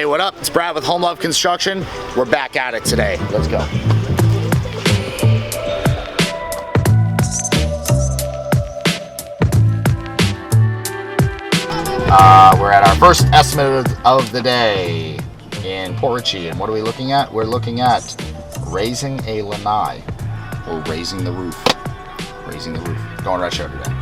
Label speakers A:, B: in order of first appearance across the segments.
A: what up? It's Brad with Home Love Construction. We're back at it today. Let's go. We're at our first estimate of the day in Port Richey, and what are we looking at? We're looking at raising a lanai, or raising the roof. Raising the roof. Going right show today.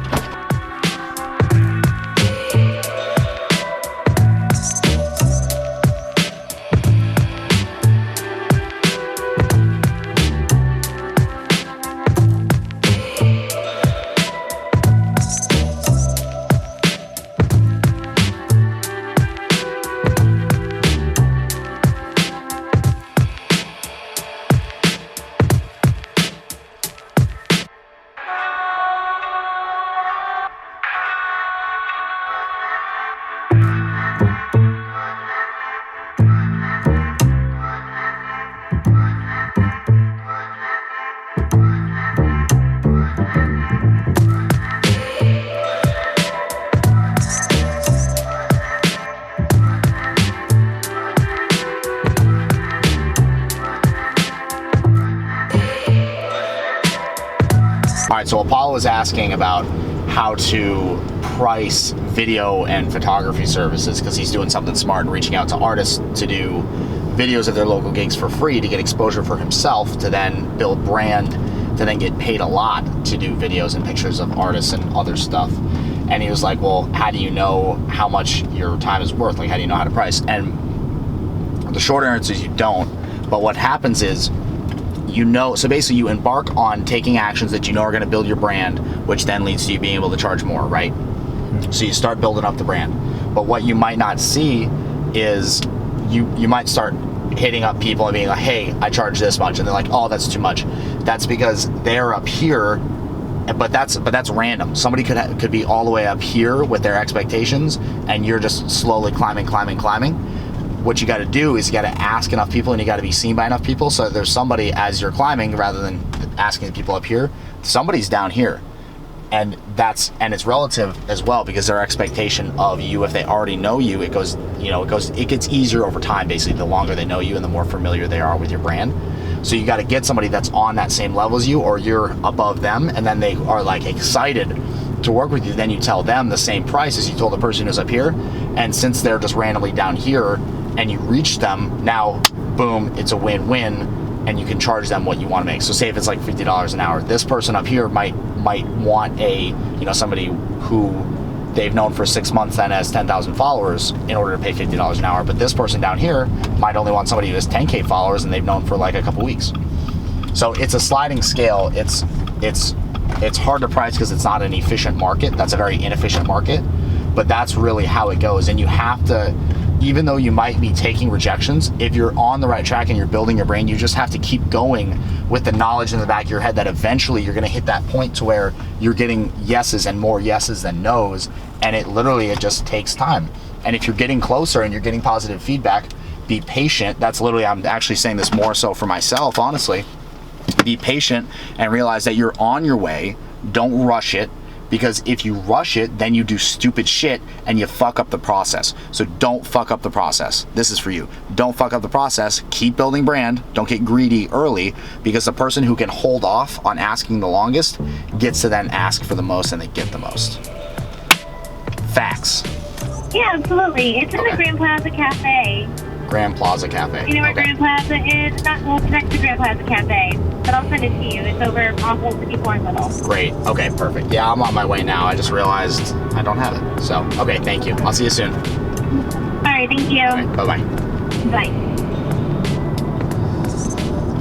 A: All right, so Apollo was asking about how to price video and photography services because he's doing something smart and reaching out to artists to do videos of their local gigs for free to get exposure for himself, to then build brand, to then get paid a lot to do videos and pictures of artists and other stuff. And he was like, well, how do you know how much your time is worth? Like, how do you know how to price? And the short answer is you don't. But what happens is, so basically you embark on taking actions that you know are going to build your brand, which then leads to you being able to charge more, right? So you start building up the brand. But what you might not see is you might start hitting up people and being like, hey, I charge this much. And they're like, oh, that's too much. That's because they're up here, but that's random. Somebody could be all the way up here with their expectations, and you're just slowly climbing. What you got to do is you got to ask enough people, and you got to be seen by enough people, so there's somebody as you're climbing, rather than asking the people up here, somebody's down here. And it's relative as well, because their expectation of you, if they already know you, it gets easier over time. Basically, the longer they know you and the more familiar they are with your brand. So you got to get somebody that's on that same level as you, or you're above them, and then they are like excited to work with you. Then you tell them the same price as you told the person who's up here, and since they're just randomly down here and you reach them, now boom, it's a win-win, and you can charge them what you want to make. So say if it's like $50 an hour, this person up here might want somebody who they've known for 6 months and has 10,000 followers in order to pay $50 an hour, but this person down here might only want somebody who has 10K followers and they've known for like a couple weeks. So it's a sliding scale. It's hard to price because it's not an efficient market. That's a very inefficient market, but that's really how it goes. And you have to, even though you might be taking rejections, if you're on the right track and you're building your brand, you just have to keep going with the knowledge in the back of your head that eventually you're going to hit that point to where you're getting yeses and more yeses than nos, and it just takes time. And if you're getting closer and you're getting positive feedback, be patient. That's literally, I'm actually saying this more so for myself, honestly. Be patient and realize that you're on your way. Don't rush it. Because if you rush it, then you do stupid shit and you fuck up the process. So don't fuck up the process. This is for you. Don't fuck up the process. Keep building brand. Don't get greedy early, because the person who can hold off on asking the longest gets to then ask for the most, and they get the most. Facts.
B: Yeah, absolutely. It's in the Grand Plaza Cafe.
A: Grand Plaza Cafe.
B: You know where Grand Plaza is? It's next to Grand Plaza Cafe. But I'll send it to you. It's over off Old 54 in Little. Great.
A: Okay, perfect. Yeah, I'm on my way now. I just realized I don't have it. So, okay, thank you. I'll see you soon.
B: All right, thank you.
A: All right, bye-bye.
B: Bye.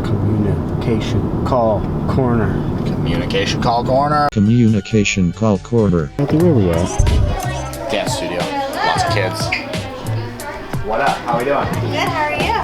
C: Communication Call Corner.
A: Communication Call Corner.
D: Communication Call Corner.
C: Where we at?
A: Dance studio. Lots of kids. What up? How we doing?
E: Good, how are you?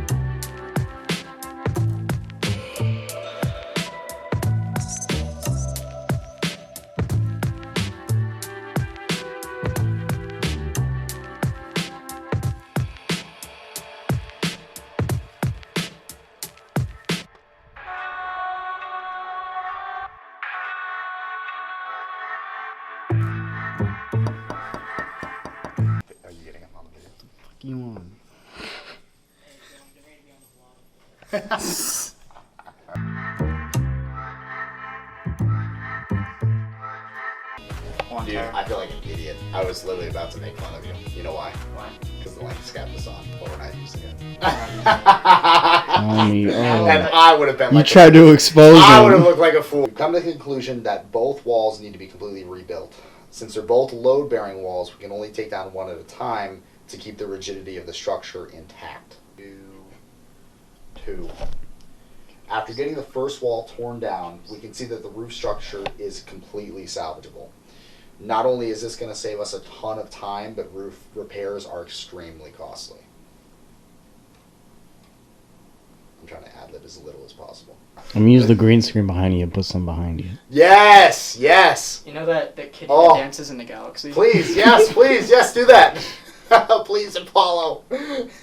A: Are you getting him on the video?
C: You on?
A: Dude, I feel like an idiot. I was literally about to make fun of you. You know why? Why? Because the length cap was on, but we're not using it. And I would have been like...
C: You tried to expose
A: I would have
C: him.
A: looked like a fool. We've come to the conclusion that both walls need to be completely rebuilt. Since they're both load-bearing walls, we can only take down one at a time to keep the rigidity of the structure intact. Two. After getting the first wall torn down, we can see that the roof structure is completely salvageable. Not only is this going to save us a ton of time, but roof repairs are extremely costly. I'm trying to ad-lib as little as possible.
C: I'm gonna use the green screen behind you and put some behind you.
A: Yes, yes.
E: You know that kid that dances in the galaxy?
A: Please, yes, do that. Please, Apollo.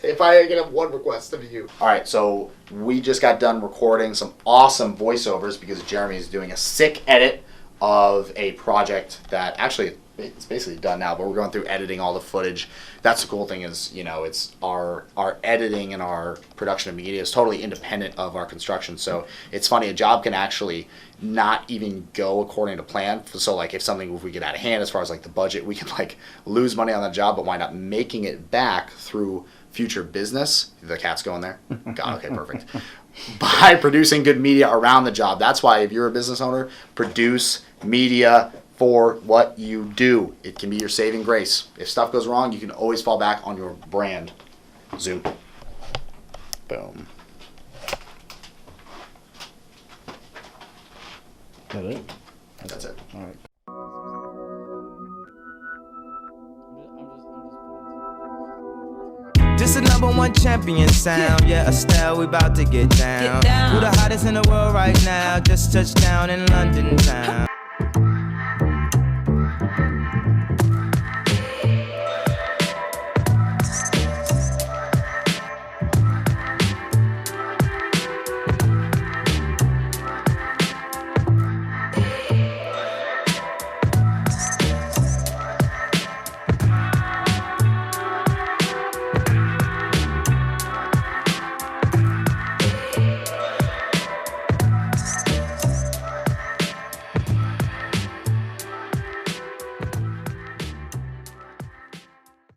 A: If I can have one request of you. All right, so we just got done recording some awesome voiceovers because Jeremy's doing a sick edit of a project that actually it's basically done now, but we're going through editing all the footage. That's the cool thing is, you know, it's our editing and our production of media is totally independent of our construction. So it's funny, a job can actually not even go according to plan. So like if we get out of hand as far as like the budget, we can like lose money on that job, but wind up making it back through future business. The cat's going there? God, okay, perfect. By producing good media around the job. That's why if you're a business owner, produce media for what you do. It can be your saving grace. If stuff goes wrong, you can always fall back on your brand. Zoom. Boom.
C: Is that it?
A: That's it.
C: All right.
F: This is #1 champion sound. Yeah, Estelle, we about to get down. Who the hottest in the world right now? Just touched down in London town.